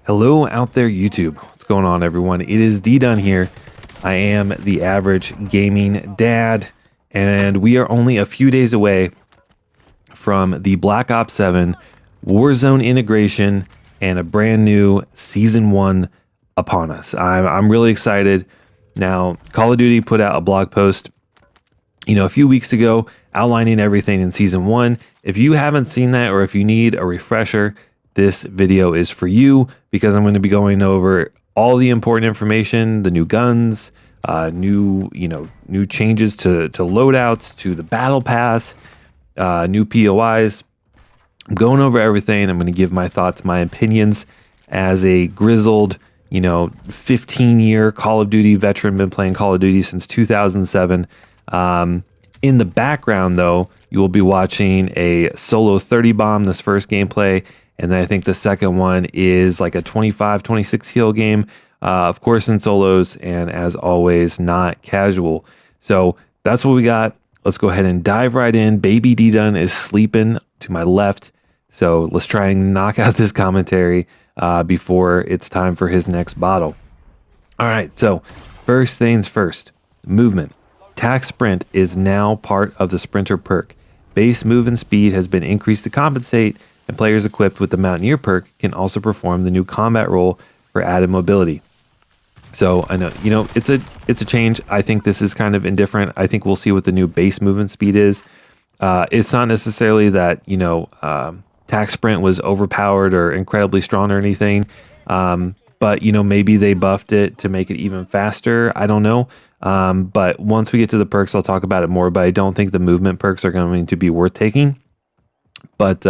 Hello out there, YouTube. What's going on, everyone? It is D-Dun here. I am the average gaming dad, and we are only a few days away from the Black Ops 7 Warzone integration and a brand new Season 1 upon us. I'm really excited. Now, Call of Duty put out a blog post, a few weeks ago outlining everything in Season 1. If you haven't seen that, or if you need a refresher, this video is for you, because I'm going to be going over all the important information, the new guns, new changes to loadouts, to the battle pass, new POIs. I'm going over everything. I'm going to give my thoughts, my opinions as a grizzled, 15-year Call of Duty veteran, been playing Call of Duty since 2007. In the background, though, you will be watching a solo 30 bomb, this first gameplay. And then I think the second one is like a 25, 26 kill game, of course in solos, and as always, not casual. So that's what we got. Let's go ahead and dive right in. Baby D-Dun is sleeping to my left. So let's try and knock out this commentary before it's time for his next bottle. All right, so first things first, movement. Tac Sprint is now part of the Sprinter perk. Base move and speed has been increased to compensate, and players equipped with the Mountaineer perk can also perform the new combat role for added mobility. So I know, it's a change. I think this is kind of indifferent. I think we'll see what the new base movement speed is. It's not necessarily that, Tac Sprint was overpowered or incredibly strong or anything. But, maybe they buffed it to make it even faster. I don't know. But once we get to the perks, I'll talk about it more, but I don't think the movement perks are going to be worth taking. But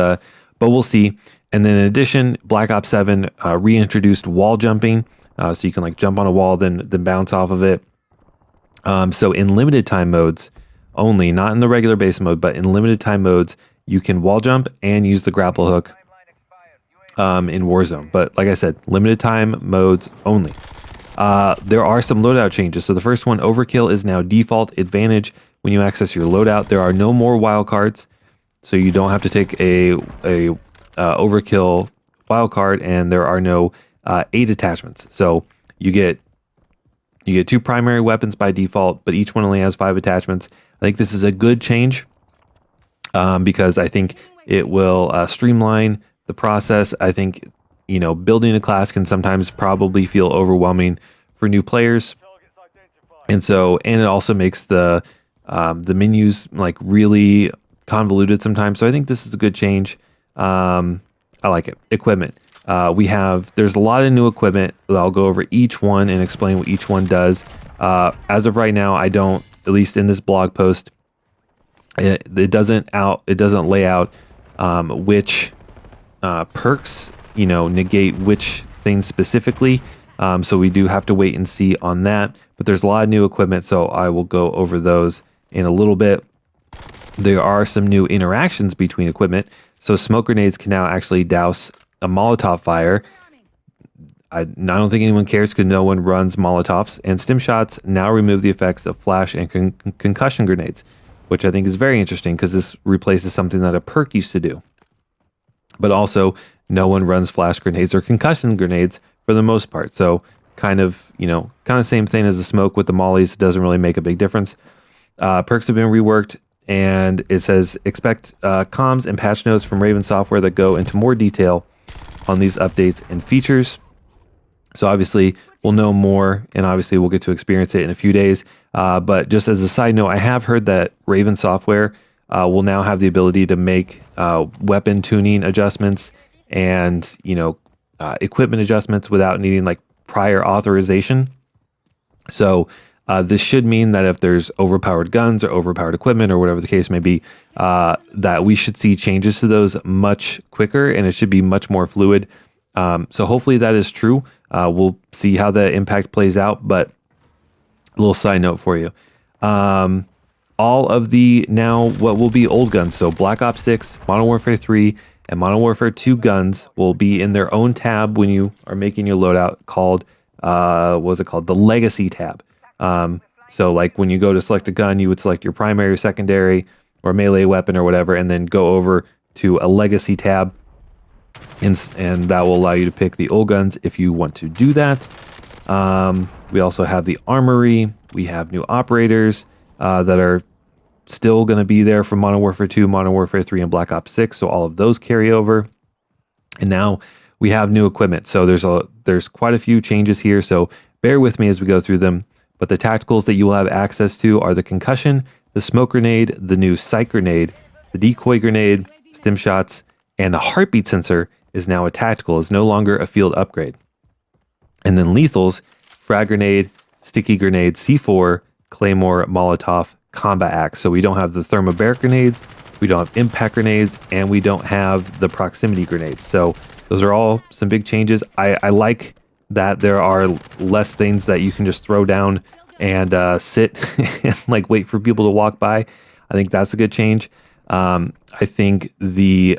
we'll see. And then in addition, Black Ops 7 reintroduced wall jumping. So you can jump on a wall, then bounce off of it. So in limited time modes only, not in the regular base mode, but in limited time modes, you can wall jump and use the grapple hook in Warzone. But like I said, limited time modes only. There are some loadout changes. So the first one, overkill, is now default advantage when you access your loadout. There are no more wildcards. So you don't have to take a overkill wildcard, and there are no 8 attachments. So you get 2 primary weapons by default, but each one only has 5 attachments. I think this is a good change because I think it will streamline the process. I think building a class can sometimes probably feel overwhelming for new players, and it also makes the menus really convoluted sometimes. So I think this is a good change. I like it. Equipment. There's a lot of new equipment. I'll go over each one and explain what each one does. As of right now, I don't, at least in this blog post, it doesn't lay out which perks negate which things specifically. So we do have to wait and see on that. But there's a lot of new equipment, so I will go over those in a little bit. There are some new interactions between equipment. So smoke grenades can now actually douse a Molotov fire. I don't think anyone cares because no one runs Molotovs. And stim shots now remove the effects of flash and concussion grenades, which I think is very interesting because this replaces something that a perk used to do. But also, no one runs flash grenades or concussion grenades for the most part. So kind of same thing as the smoke with the mollies. It doesn't really make a big difference. Perks have been reworked. And it says, expect comms and patch notes from Raven Software that go into more detail on these updates and features. So obviously, we'll know more, and obviously we'll get to experience it in a few days. But just as a side note, I have heard that Raven Software will now have the ability to make weapon tuning adjustments and equipment adjustments without needing prior authorization. So this should mean that if there's overpowered guns or overpowered equipment or whatever the case may be, that we should see changes to those much quicker, and it should be much more fluid. So hopefully that is true. We'll see how the impact plays out, but a little side note for you. All of the now what will be old guns, so Black Ops 6, Modern Warfare 3, and Modern Warfare 2 guns will be in their own tab when you are making your loadout called, the Legacy tab. So when you go to select a gun, you would select your primary or secondary or melee weapon or whatever, and then go over to a legacy tab. and that will allow you to pick the old guns if you want to do that. We also have the armory. We have new operators that are still going to be there from Modern Warfare 2, Modern Warfare 3, and Black Ops 6. So all of those carry over. And now we have new equipment. So there's quite a few changes here. So bear with me as we go through them. But the tacticals that you will have access to are the concussion, the smoke grenade, the new sight grenade, the decoy grenade, stim shots, and the heartbeat sensor is now a tactical. It's no longer a field upgrade. And then lethals, frag grenade, sticky grenade, C4, claymore, Molotov, combat axe. So we don't have the thermobaric grenades, we don't have impact grenades, and we don't have the proximity grenades. So those are all some big changes. I like that there are less things that you can just throw down and sit and like wait for people to walk by. I think that's a good change. I think the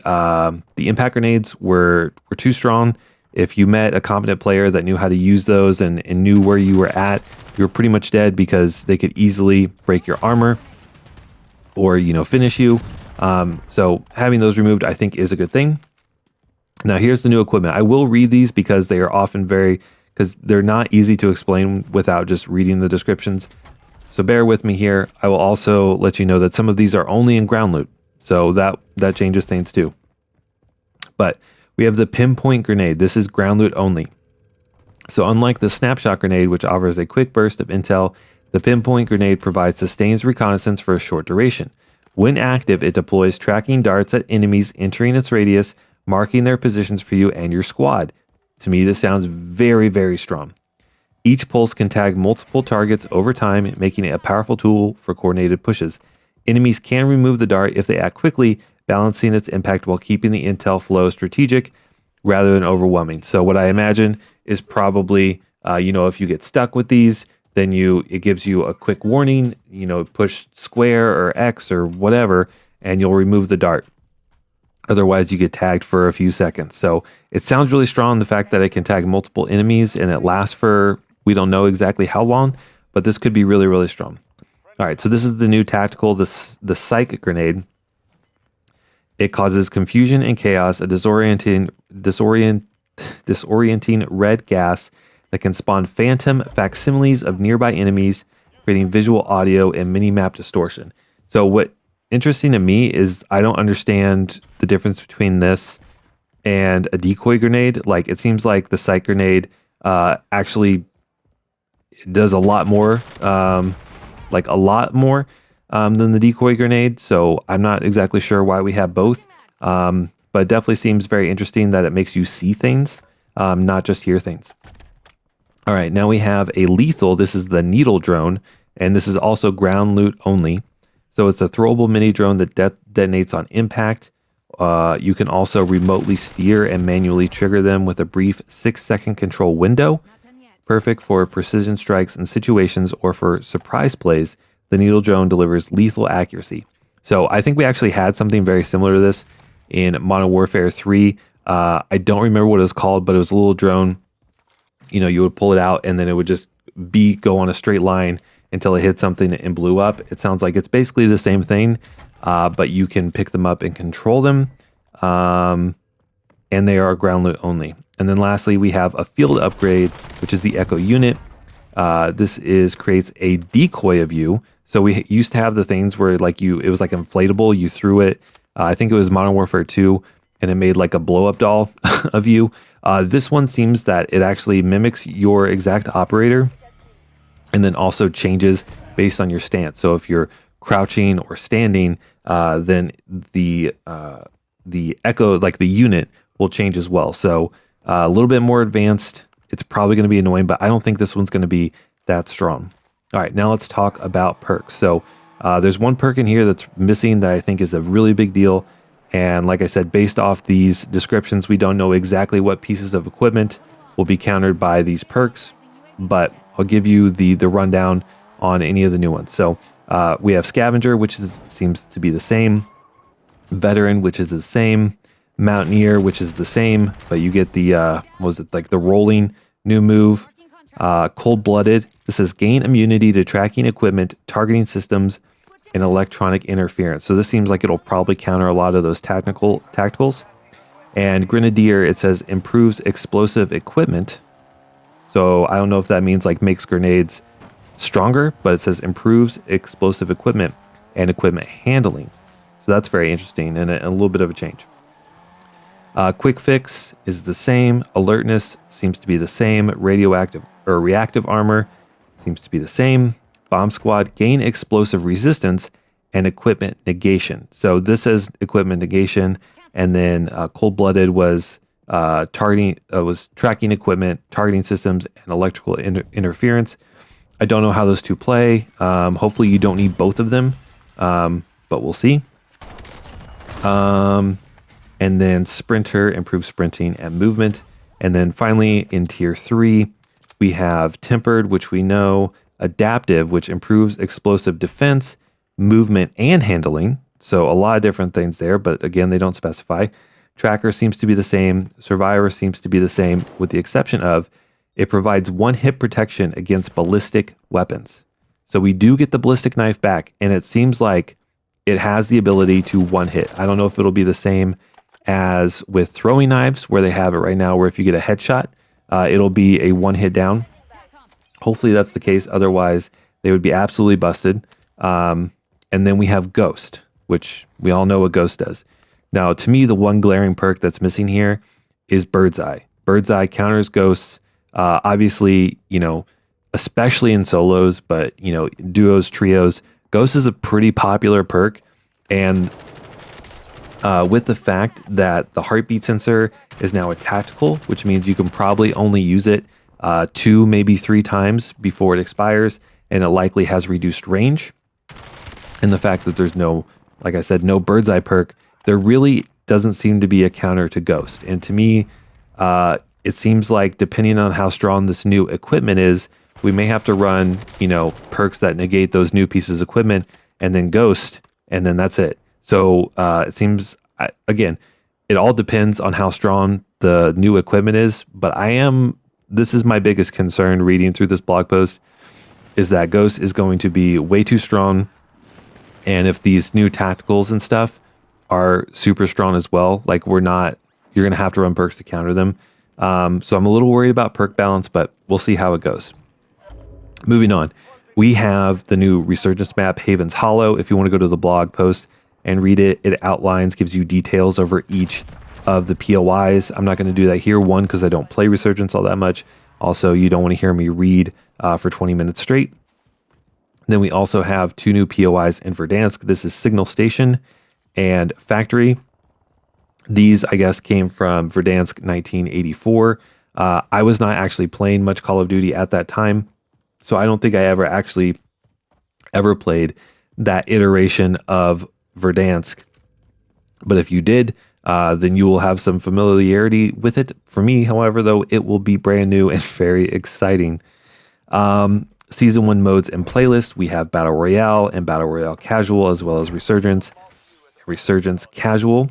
impact grenades were too strong. If you met a competent player that knew how to use those and knew where you were at, you were pretty much dead because they could easily break your armor or, you know, finish you. So having those removed, I think, is a good thing. Now, here's the new equipment. I will read these because they are often because they're not easy to explain without just reading the descriptions. So bear with me here. I will also let you know that some of these are only in ground loot. So that changes things too. But we have the pinpoint grenade. This is ground loot only. So unlike the snapshot grenade, which offers a quick burst of intel, the pinpoint grenade provides sustained reconnaissance for a short duration. When active, it deploys tracking darts at enemies entering its radius, marking their positions for you and your squad. To me, this sounds very, very strong. Each pulse can tag multiple targets over time, making it a powerful tool for coordinated pushes. Enemies can remove the dart if they act quickly, balancing its impact while keeping the intel flow strategic rather than overwhelming. So what I imagine is probably, if you get stuck with these, then it gives you a quick warning, push square or X or whatever, and you'll remove the dart. Otherwise, you get tagged for a few seconds. So it sounds really strong, the fact that it can tag multiple enemies and it lasts for, we don't know exactly how long, but this could be really, really strong. All right, so this is the new tactical, the psych grenade. It causes confusion and chaos, a disorienting red gas that can spawn phantom facsimiles of nearby enemies, creating visual, audio, and mini-map distortion. So what interesting to me is I don't understand the difference between this and a decoy grenade. Like, it seems like the sight grenade actually does a lot more, than the decoy grenade. So I'm not exactly sure why we have both. But it definitely seems very interesting that it makes you see things, not just hear things. All right, now we have a lethal. This is the needle drone, and this is also ground loot only. So it's a throwable mini drone that detonates on impact. You can also remotely steer and manually trigger them with a brief 6-second control window. Perfect for precision strikes in situations or for surprise plays. The needle drone delivers lethal accuracy. So I think we actually had something very similar to this in Modern Warfare 3. I don't remember what it was called, but it was a little drone. You would pull it out and then it would just go on a straight line until it hit something and blew up. It sounds like it's basically the same thing, but you can pick them up and control them. And they are ground loot only. And then lastly, we have a field upgrade, which is the Echo unit. This creates a decoy of you. So we used to have the things where it was like inflatable. You threw it. I think it was Modern Warfare 2, and it made like a blow up doll of you. This one seems that it actually mimics your exact operator, and then also changes based on your stance. So if you're crouching or standing, then the Echo, like the unit, will change as well. So a little bit more advanced. It's probably going to be annoying, but I don't think this one's going to be that strong. All right, now let's talk about perks. So there's one perk in here that's missing that I think is a really big deal. And like I said, based off these descriptions, we don't know exactly what pieces of equipment will be countered by these perks, but I'll give you the rundown on any of the new ones. So we have Scavenger, which seems to be the same. Veteran, which is the same. Mountaineer, which is the same, but you get the the rolling new move. Cold-blooded. This says gain immunity to tracking equipment, targeting systems, and electronic interference. So this seems like it'll probably counter a lot of those tacticals. And Grenadier, it says improves explosive equipment. So I don't know if that means like makes grenades stronger, but it says improves explosive equipment and equipment handling. So that's very interesting and a little bit of a change. Quick fix is the same. Alertness seems to be the same. Radioactive or reactive armor seems to be the same. Bomb squad gain explosive resistance and equipment negation. So this says equipment negation, and then cold-blooded was tracking equipment, targeting systems, and electrical interference. I don't know how those two play. Hopefully you don't need both of them, but we'll see. And then Sprinter improves sprinting and movement. And then finally in tier 3, we have Tempered, which we know, Adaptive, which improves explosive defense, movement, and handling. So a lot of different things there, but again, they don't specify. Tracker seems to be the same. Survivor seems to be the same, with the exception of it provides 1-hit protection against ballistic weapons. So we do get the ballistic knife back, and it seems like it has the ability to 1-hit. I don't know if it'll be the same as with throwing knives, where they have it right now, where if you get a headshot, it'll be a 1-hit down. Hopefully that's the case. Otherwise, they would be absolutely busted. And then we have Ghost, which we all know what Ghost does. Now, to me, the one glaring perk that's missing here is Bird's Eye. Bird's Eye counters Ghosts. Obviously, especially in solos, but, duos, trios. Ghost is a pretty popular perk. And with the fact that the heartbeat sensor is now a tactical, which means you can probably only use it 2, maybe 3 times before it expires, and it likely has reduced range. And the fact that there's no, like I said, no Bird's Eye perk, there really doesn't seem to be a counter to Ghost. And to me, it seems like depending on how strong this new equipment is, we may have to run, perks that negate those new pieces of equipment, and then Ghost, and then that's it. So it seems, again, it all depends on how strong the new equipment is. But this is my biggest concern reading through this blog post, is that Ghost is going to be way too strong. And if these new tacticals and stuff are super strong as well, like you're going to have to run perks to counter them. So I'm a little worried about perk balance, but we'll see how it goes. Moving on, we have the new Resurgence map, Haven's Hollow. If you want to go to the blog post and read it, it outlines, gives you details over each of the POIs. I'm not going to do that here. One, because I don't play Resurgence all that much. Also, you don't want to hear me read for 20 minutes straight. Then we also have 2 new POIs in Verdansk. This is Signal Station and Factory. These, I guess, came from Verdansk 1984. I was not actually playing much Call of Duty at that time, so I don't think I ever played that iteration of Verdansk. But if you did, then you will have some familiarity with it. For me, however, though, it will be brand new and very exciting. Season 1 modes and playlist, we have Battle Royale and Battle Royale Casual, as well as Resurgence Casual.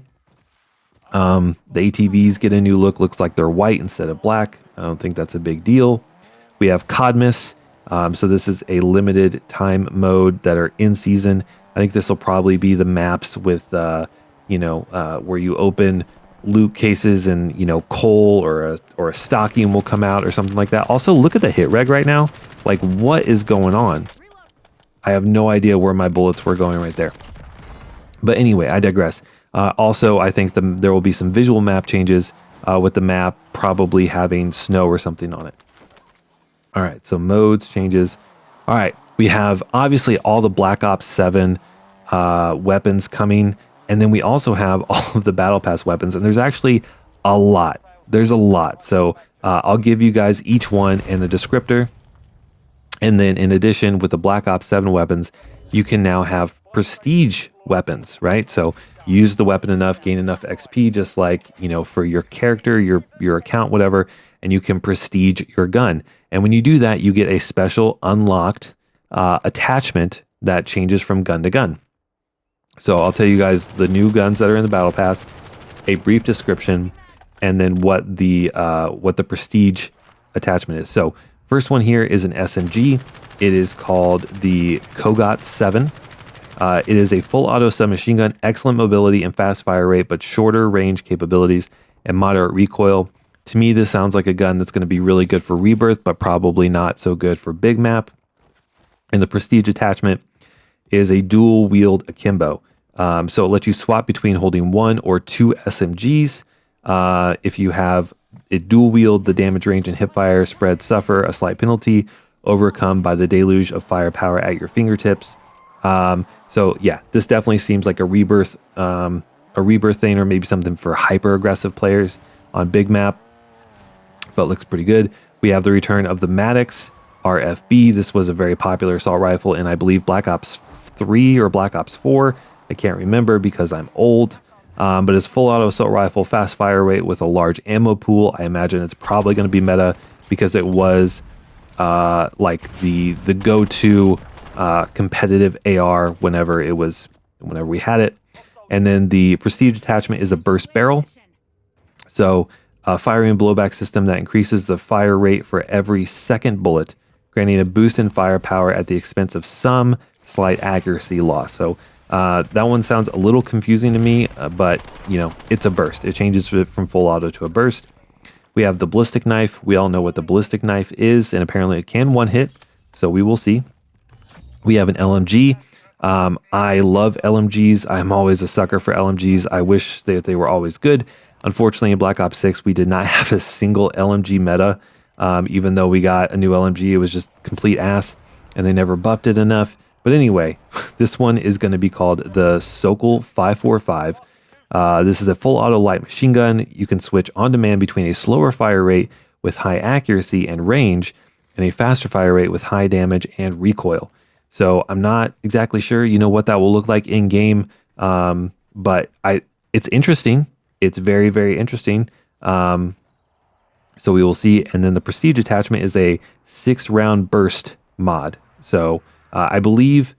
The ATVs get a new look. Looks like they're white instead of black. I don't think that's a big deal. We have Codmas. So this is a limited time mode that are in season. I think this will probably be the maps with, where you open loot cases and, coal or a stocking will come out or something like that. Also, look at the hit reg right now. Like, what is going on? I have no idea where my bullets were going right there. But anyway, I digress. Also, I think there will be some visual map changes with the map probably having snow or something on it. All right, so modes changes. All right, we have obviously all the Black Ops 7 weapons coming, and then we also have all of the Battle Pass weapons, and there's actually a lot. There's a lot. So I'll give you guys each one in a descriptor. And then in addition, with the Black Ops 7 weapons, you can now have prestige weapons, right? So use the weapon enough, gain enough XP, just like, for your character, your account, whatever, and you can prestige your gun. And when you do that, you get a special unlocked attachment that changes from gun to gun. So I'll tell you guys the new guns that are in the Battle Pass, a brief description, and then what the prestige attachment is. So first one here is an SMG. It is called the Kogat 7. It is a full auto submachine gun, excellent mobility and fast fire rate, but shorter range capabilities. and moderate recoil. To me, this sounds like a gun that's going to be really good for Rebirth, but probably not so good for Big Map. And the Prestige attachment is a dual wield akimbo. So it lets you swap between holding 1 or 2 SMGs. If you have it dual wield, the damage range and hipfire spread suffer a slight penalty, overcome by the deluge of firepower at your fingertips. So yeah, this definitely seems like a rebirth thing, or maybe something for hyper aggressive players on Big Map, but looks pretty good. We have the return of the Maddox RFB. This was a very popular assault rifle in, I believe, Black Ops 3 or Black Ops 4. I can't remember because I'm old. But it's full auto assault rifle, fast fire rate with a large ammo pool. I imagine it's probably going to be meta because it was like the go-to competitive AR whenever we had it. And then the Prestige attachment is a burst barrel. So a firing blowback system that increases the fire rate for every second bullet, granting a boost in firepower at the expense of some slight accuracy loss. So that one sounds a little confusing to me, but you know, it's a burst. It changes from full auto to a burst. We have the ballistic knife. We all know what the ballistic knife is, and apparently it can one hit, so we will see. We have an LMG. I love LMGs. I'm always a sucker for LMGs. I wish that they were always good. Unfortunately, in Black Ops 6, we did not have a single LMG meta. Even though we got a new LMG, it was just complete ass, and they never buffed it enough. But anyway, this one is going to be called the Sokol 545. This is a full auto light machine gun. You can switch on demand between a slower fire rate with high accuracy and range and a faster fire rate with high damage and recoil. So I'm not exactly sure, what that will look like in game. But it's interesting. It's very, very interesting. So we will see. And then the Prestige attachment is a 6-round burst mod. So I believe,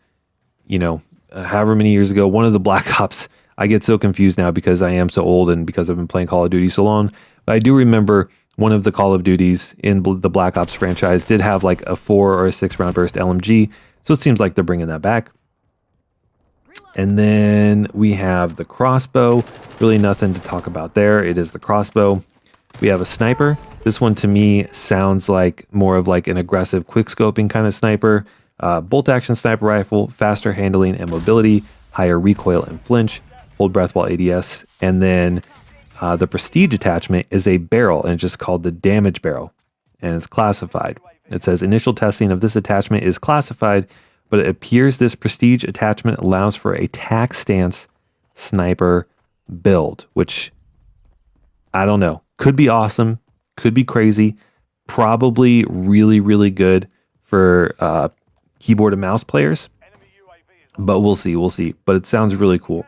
however many years ago, one of the Black Ops, I get so confused now because I am so old and because I've been playing Call of Duty so long. But I do remember one of the Call of Duties in the Black Ops franchise did have like a 4 or a 6-round burst LMG. So it seems like they're bringing that back. And then we have the crossbow. Really nothing to talk about there. It is the crossbow. We have a sniper. This one to me sounds like more of like an aggressive quick scoping kind of sniper. Bolt action sniper rifle, faster handling and mobility, higher recoil and flinch, hold breath while ADS. And then the Prestige attachment is a barrel, and it's just called the damage barrel, and it's classified. It says initial testing of this attachment is classified, but it appears this Prestige attachment allows for a tack stance sniper build, which I don't know. Could be awesome, could be crazy, probably really, really good for keyboard and mouse players, but we'll see. But it sounds really cool.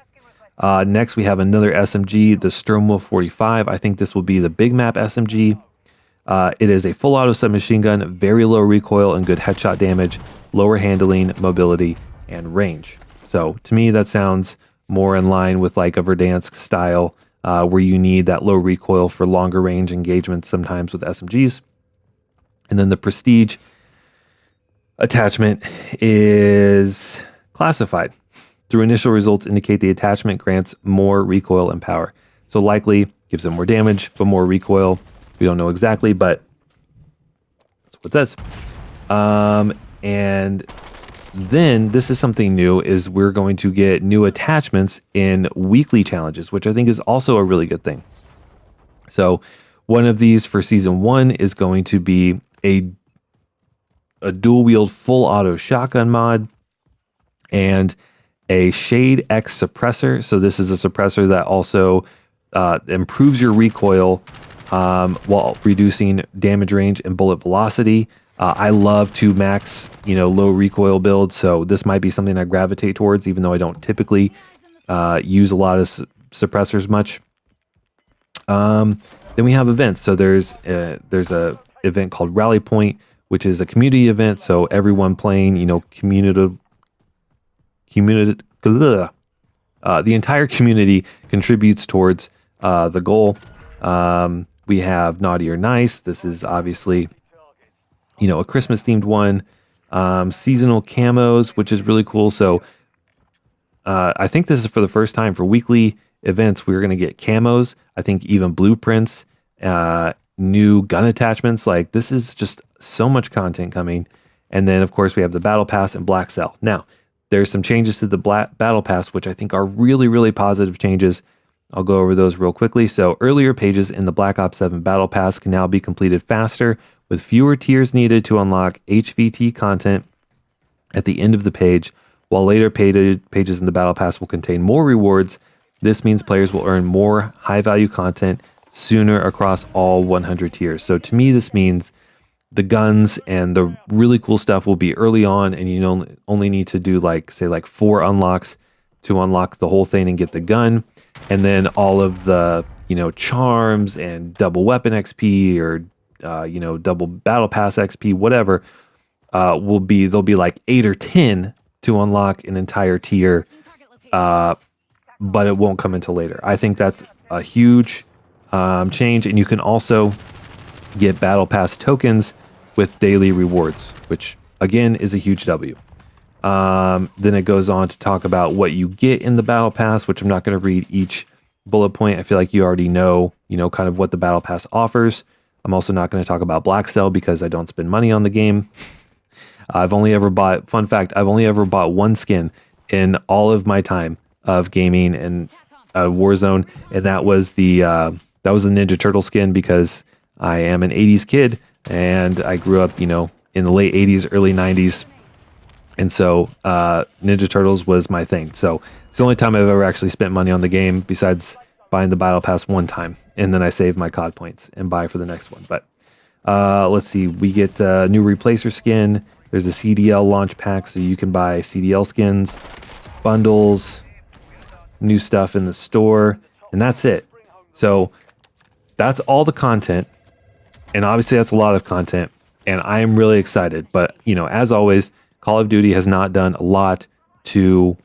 Next, we have another SMG, the Sturmwolf 45. I think this will be the Big Map SMG. It is a full auto submachine gun, very low recoil and good headshot damage, lower handling, mobility, and range. So to me, that sounds more in line with like a Verdansk style, where you need that low recoil for longer range engagements sometimes with SMGs. And then the Prestige attachment is classified. Through initial results indicate the attachment grants more recoil and power. So likely gives them more damage, but more recoil. We don't know exactly, but that's what it says. And then this is something new, is we're going to get new attachments in weekly challenges, which I think is also a really good thing. So one of these for season 1 is going to be a dual wield full auto shotgun mod and a Shade X suppressor. So this is a suppressor that also improves your recoil while reducing damage range and bullet velocity. I love to max, low recoil builds, so this might be something I gravitate towards, even though I don't typically use a lot of suppressors much. Then we have events. So there's a event called Rally Point, which is a community event. So everyone playing, the entire community contributes towards the goal. We have Naughty or Nice. This is obviously, a Christmas themed one. Seasonal camos, which is really cool. So I think this is for the first time for weekly. events, we're going to get camos. I think even blueprints, new gun attachments. Like, this is just so much content coming. And then, of course, we have the Battle Pass and Black Cell. Now, there's some changes to the Battle Pass, which I think are really, really positive changes. I'll go over those real quickly. So earlier pages in the Black Ops 7 Battle Pass can now be completed faster with fewer tiers needed to unlock HVT content at the end of the page, while later pages in the Battle Pass will contain more rewards. This means players will earn more high-value content sooner across all 100 tiers. So to me, this means the guns and the really cool stuff will be early on, and you only need to do like 4 unlocks to unlock the whole thing and get the gun. And then all of the, charms and double weapon XP or, double battle pass XP, whatever, there'll be like 8 or 10 to unlock an entire tier. But it won't come until later. I think that's a huge change. And you can also get battle pass tokens with daily rewards, which again is a huge W. Then it goes on to talk about what you get in the battle pass, which I'm not going to read each bullet point. I feel like you already know, kind of what the battle pass offers. I'm also not going to talk about Black Cell because I don't spend money on the game. I've only ever bought one skin in all of my time of gaming and Warzone, and that was the Ninja Turtle skin because I am an 80s kid and I grew up, in the late 80s, early 90s. And so Ninja Turtles was my thing. So it's the only time I've ever actually spent money on the game besides buying the Battle Pass one time. And then I save my COD points and buy for the next one. But let's see. We get a new Replacer skin. There's a CDL launch pack, so you can buy CDL skins, bundles, new stuff in the store. And that's it. So that's all the content. And obviously that's a lot of content. And I am really excited. But, as always, Call of Duty has not done a lot to,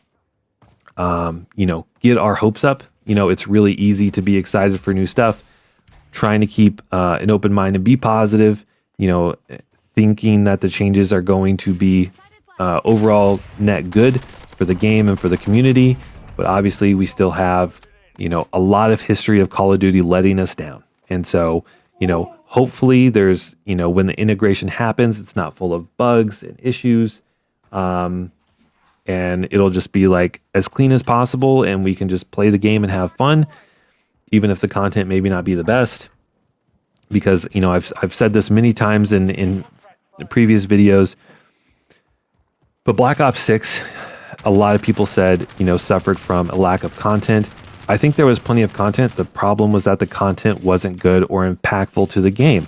get our hopes up. It's really easy to be excited for new stuff, trying to keep an open mind and be positive, thinking that the changes are going to be overall net good for the game and for the community. But obviously we still have, a lot of history of Call of Duty letting us down. And so, hopefully there's, when the integration happens, it's not full of bugs and issues. And it'll just be like as clean as possible, and we can just play the game and have fun, even if the content maybe not be the best. Because I've said this many times in previous videos, but Black Ops 6, a lot of people said suffered from a lack of content. I think there was plenty of content. The problem was that the content wasn't good or impactful to the game.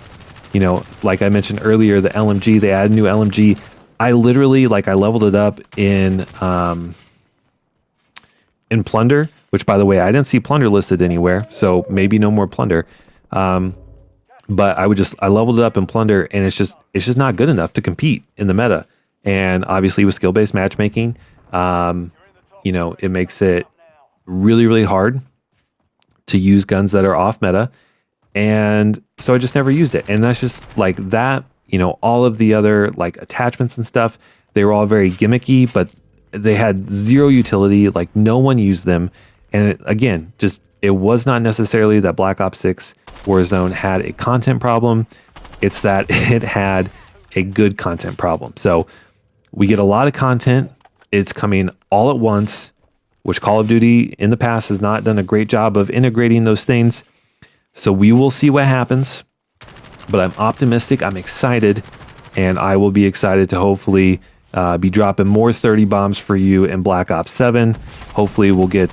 Like I mentioned earlier, the LMG, they added new LMG. I literally, I leveled it up in Plunder, which, by the way, I didn't see Plunder listed anywhere, so maybe no more Plunder. But I leveled it up in Plunder, and it's just not good enough to compete in the meta. And obviously with skill-based matchmaking, it makes it really, really hard to use guns that are off meta. And so I just never used it. And that's just like that. All of the other attachments and stuff, they were all very gimmicky, but they had zero utility. No one used them. And it was not necessarily that Black Ops 6 Warzone had a content problem. It's that it had a good content problem. So we get a lot of content. It's coming all at once, which Call of Duty in the past has not done a great job of integrating those things. So we will see what happens. But I'm optimistic, I'm excited, and I will be excited to hopefully be dropping more 30 bombs for you in Black Ops 7. Hopefully we'll get,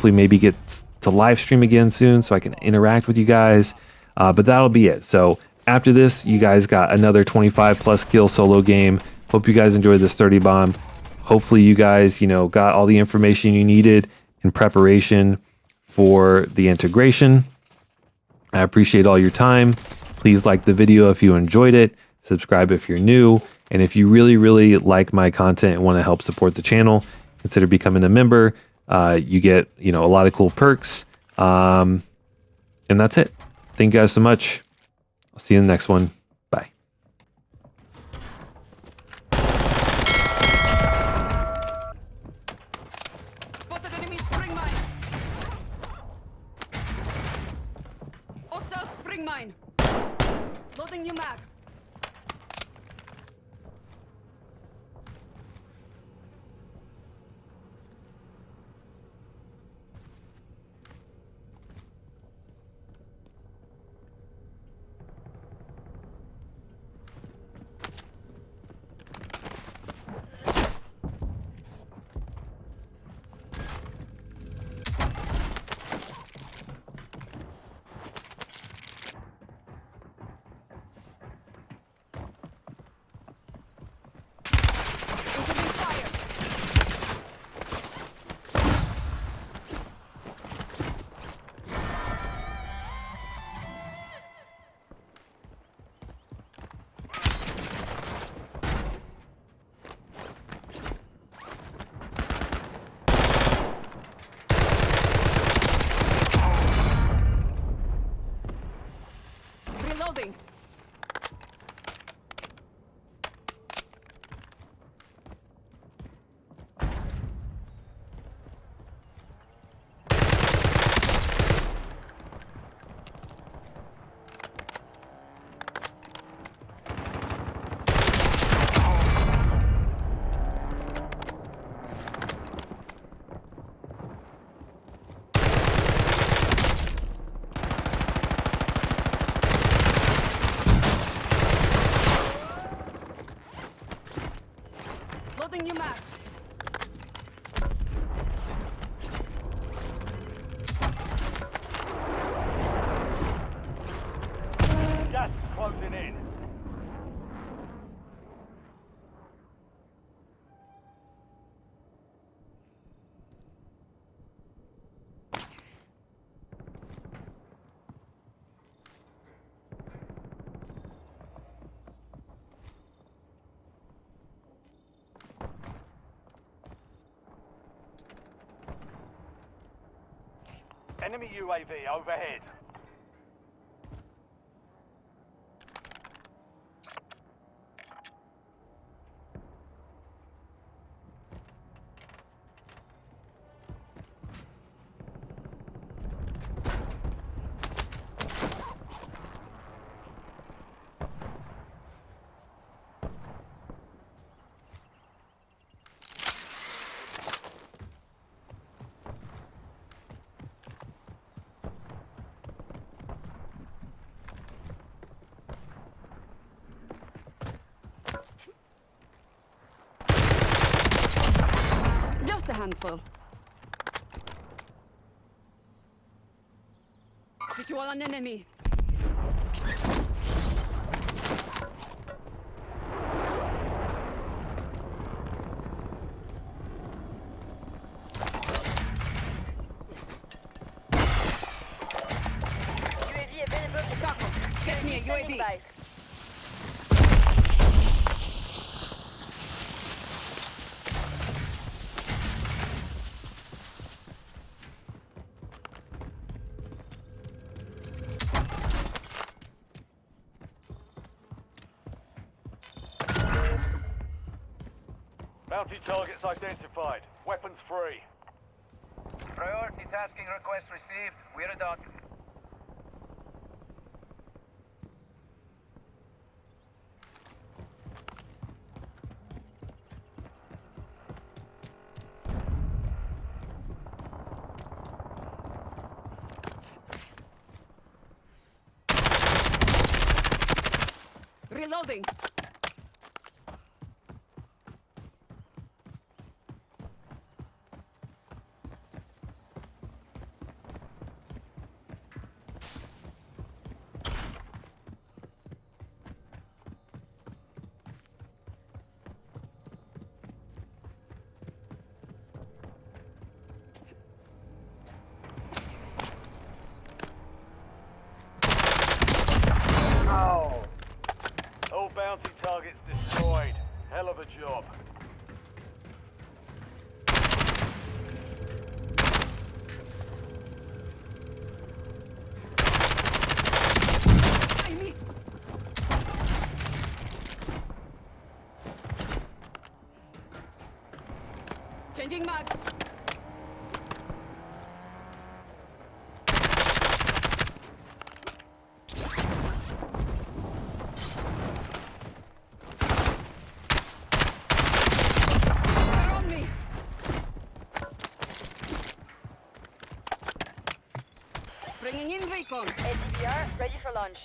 maybe get to live stream again soon so I can interact with you guys. But that'll be it. So after this, you guys got another 25 plus kill solo game. Hope you guys enjoyed this 30 bomb. Hopefully you guys, got all the information you needed in preparation for the integration. I appreciate all your time. Please like the video if you enjoyed it, subscribe if you're new, and if you really, really like my content and want to help support the channel, consider becoming a member. You get, a lot of cool perks, and that's it. Thank you guys so much. I'll see you in the next one. Bye. Loading new map. Gas is closing in. Enemy UAV overhead. Just a handful. Visual on enemy. UAV available for Taco, get me a standing UAV. by. Bounty targets identified. Weapons free. Priority tasking request received. We're done. Reloading. All bounty targets destroyed. Hell of a job. By me. Changing mags. They're on me. Bringing in recon. SDR ready for launch.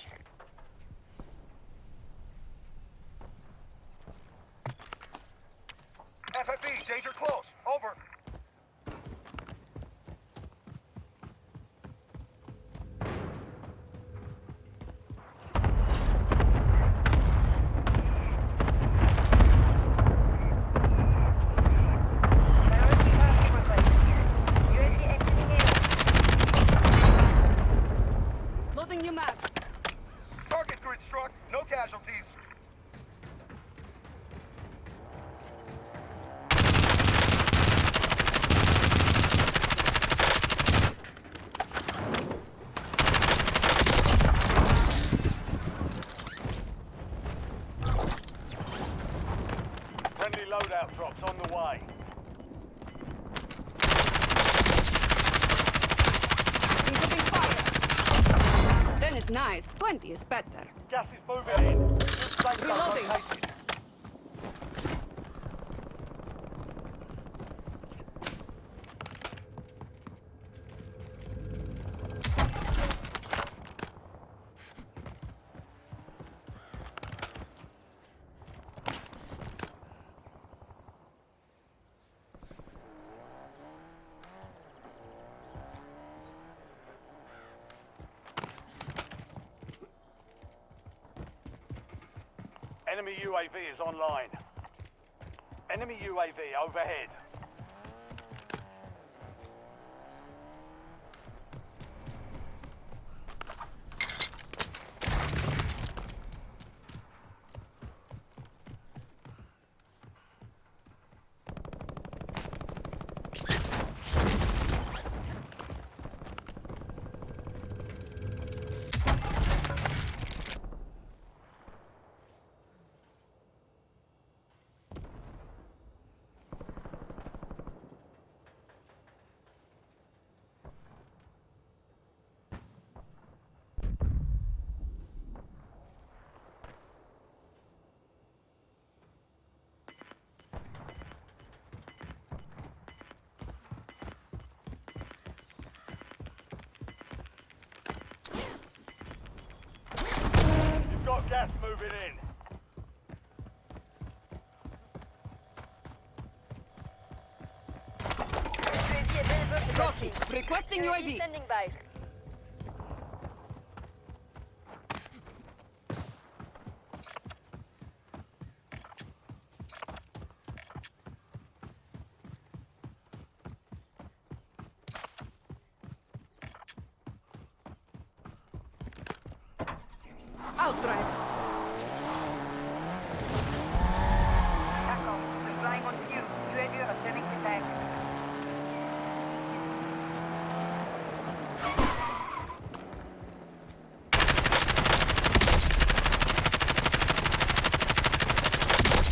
FFE, danger close. Over. Priority tasking request. UAV exiting area. Loading new map. Target grid struck. No casualties. Friendly loadout drops on the way. Incoming fire. 10 is nice. 20 is better. Gas is moving in. New safe zone Reloading. located. Enemy UAV is online. Enemy UAV overhead. You've got gas moving in. UAV available to Copy. proceed. Requesting UAV UAV. standing by. Outdrive. Tackle. We're flying on cue. UAV returning to tank.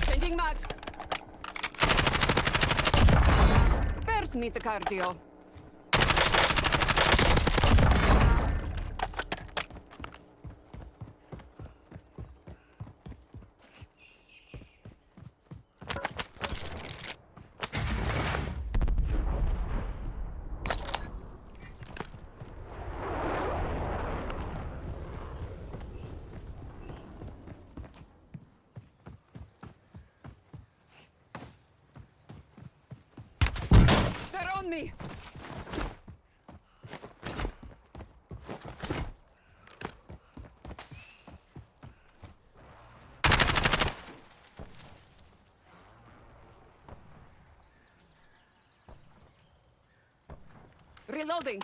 Changing mags. Spares me the cardio. They're on me. Reloading.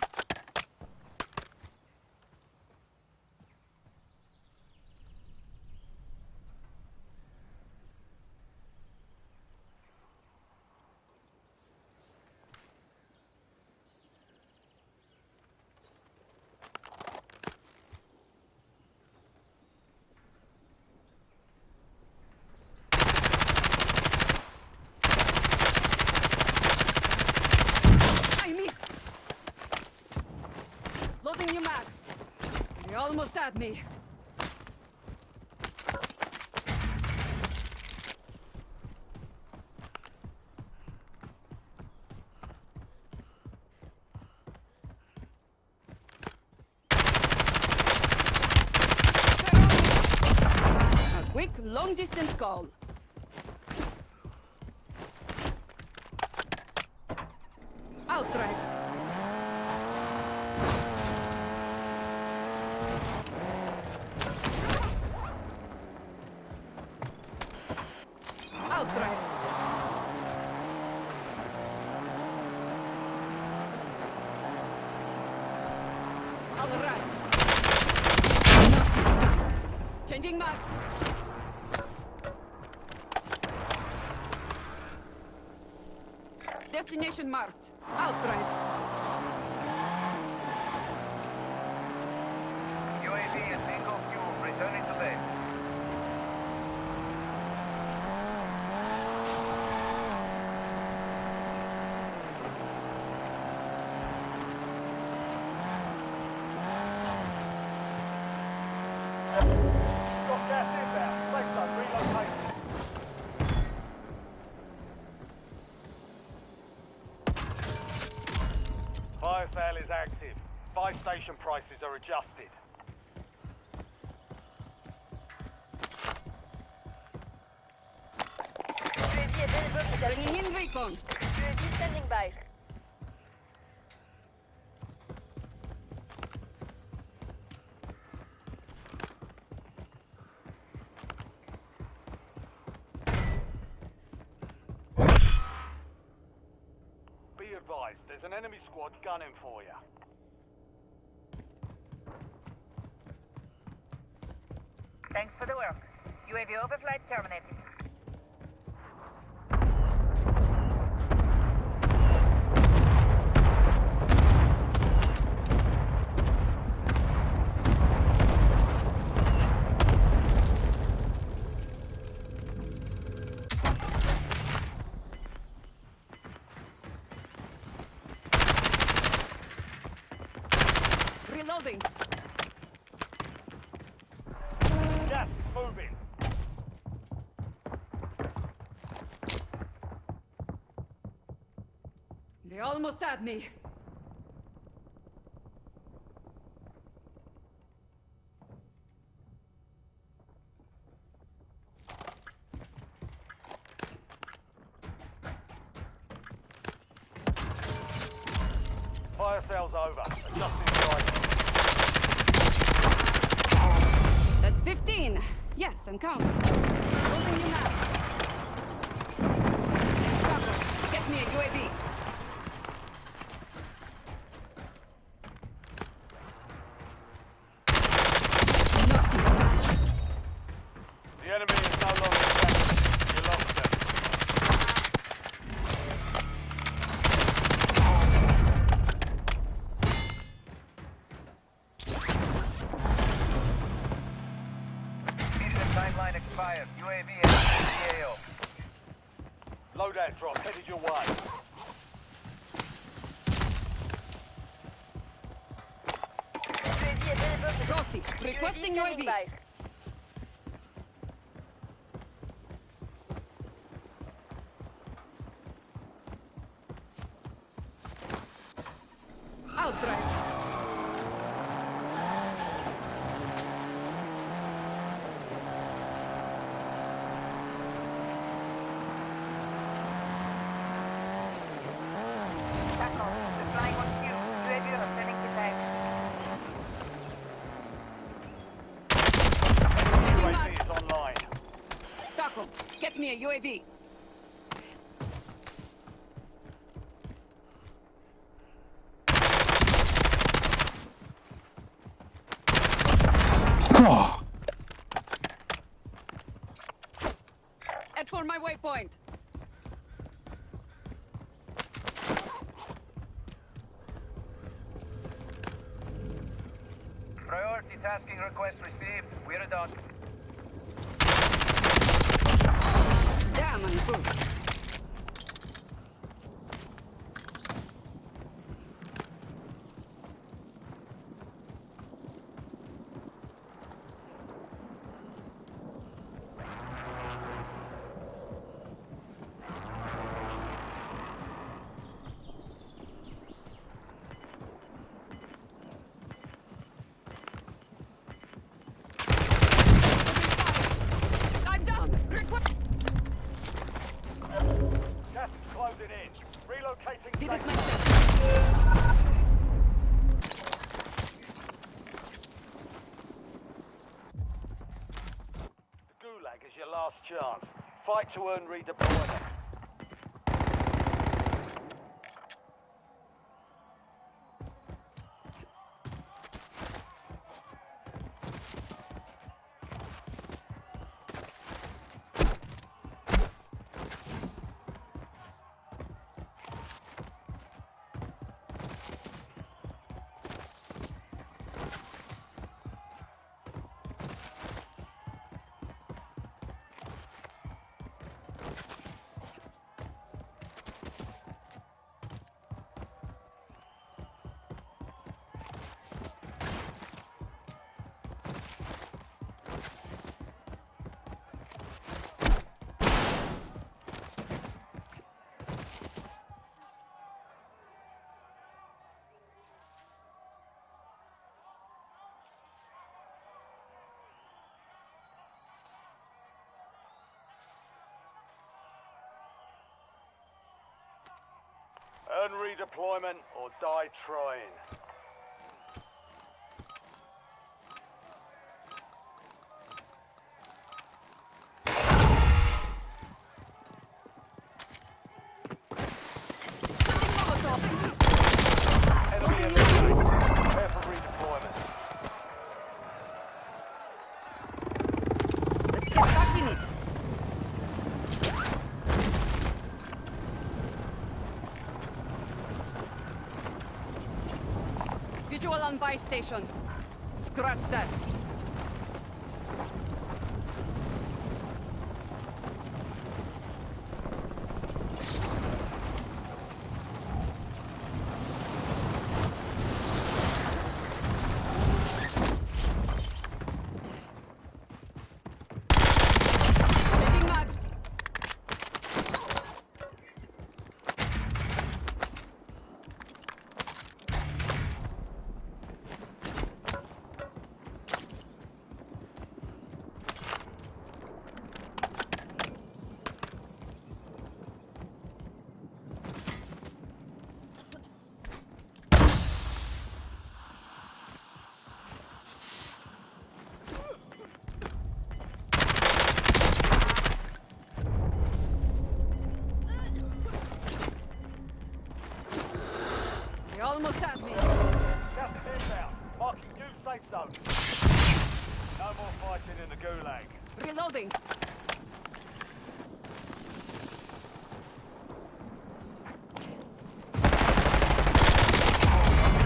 I missed. Loading new mag. You almost had me. A quick long distance call. Outdrive. Outdrive. All right. Changing mags. Destination marked. Outdrive. UAV and bingo fuel returning to base. Got gas inbound. Safe zone relocated. Fire sale is active. Buy station prices are adjusted. UAV available to Bringing in recon. UAV standing by. Be advised, there's an enemy squad gunning for you. Thanks for the work. UAV overflight terminated. Reloading. Gas is moving. They almost had me. Fire sales over. Adjusting price. That's 15. Yes, I'm counting. Holding you now. Doctor, get me a UAV. Not this time. The enemy is no longer threatened. You lost them. Mission timeline expired. UAV entering the AO. Loadout drop headed your way. UAV available. Rossi, requesting UAV. Outright. Tackle. Deploying on Q. UAV returning to base. UAV is online. Taco, get me a UAV. Head for my waypoint. Priority tasking request received. We're done. Damn, I'm good. I'm down. Gas is closing in. Relocating Did it safe. myself. The Gulag is your last chance. Fight to earn redeployment. Earn redeployment or die trying. on buy station. Scratch that. Taking mags. They almost had me. Gas is inbound. Marking new safe zone. No more fighting in the gulag. Reloading.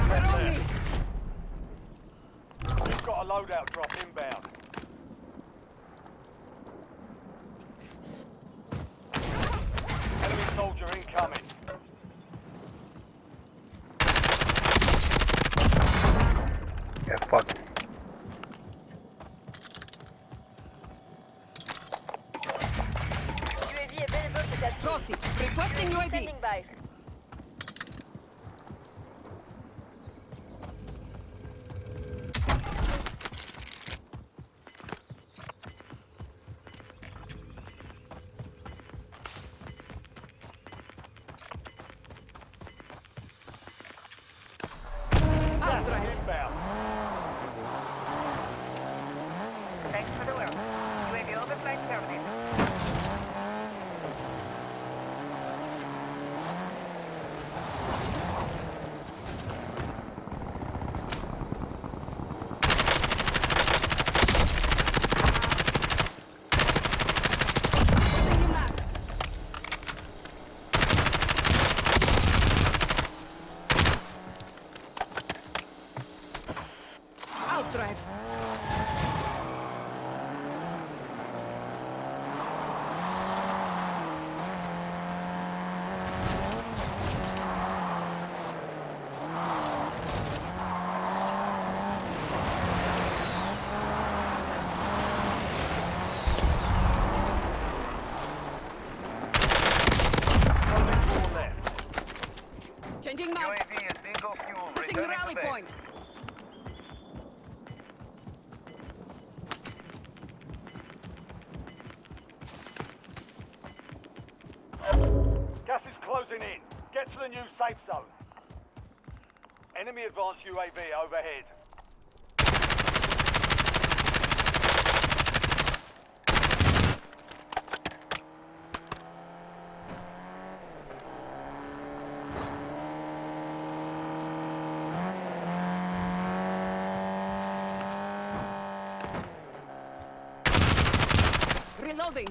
They're on me. We've got a loadout drop inbound. Enemy soldier incoming. Yeah, fuck. UAV available for that. Rossi, requesting UAV. Standing by. I'll drive. Inbound. Thanks for the work. UAV overflight terminated. Putting you back. I'll drive. Only 4 left. Changing mags. UAV is bingo fuel. Setting Returning rally to base. point. Gas is closing in. Get to the new safe zone. Enemy advanced UAV overhead. Reloading.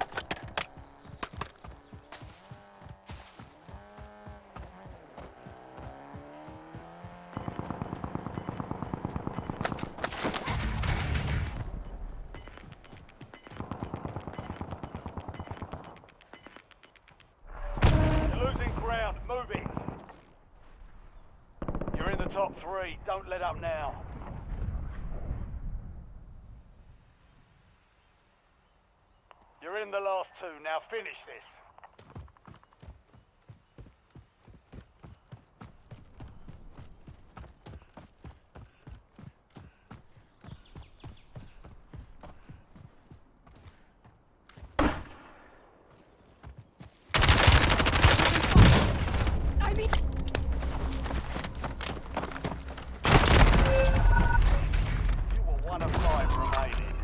You're losing ground. Move it. You're in the top 3. Don't let up now. You're in the last 2. Now finish this. I mean, You were 1 of 5 remaining.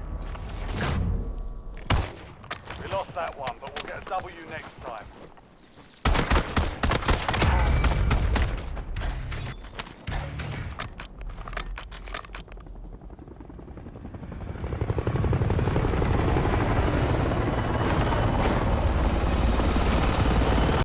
We lost that one, but we'll get a W next time.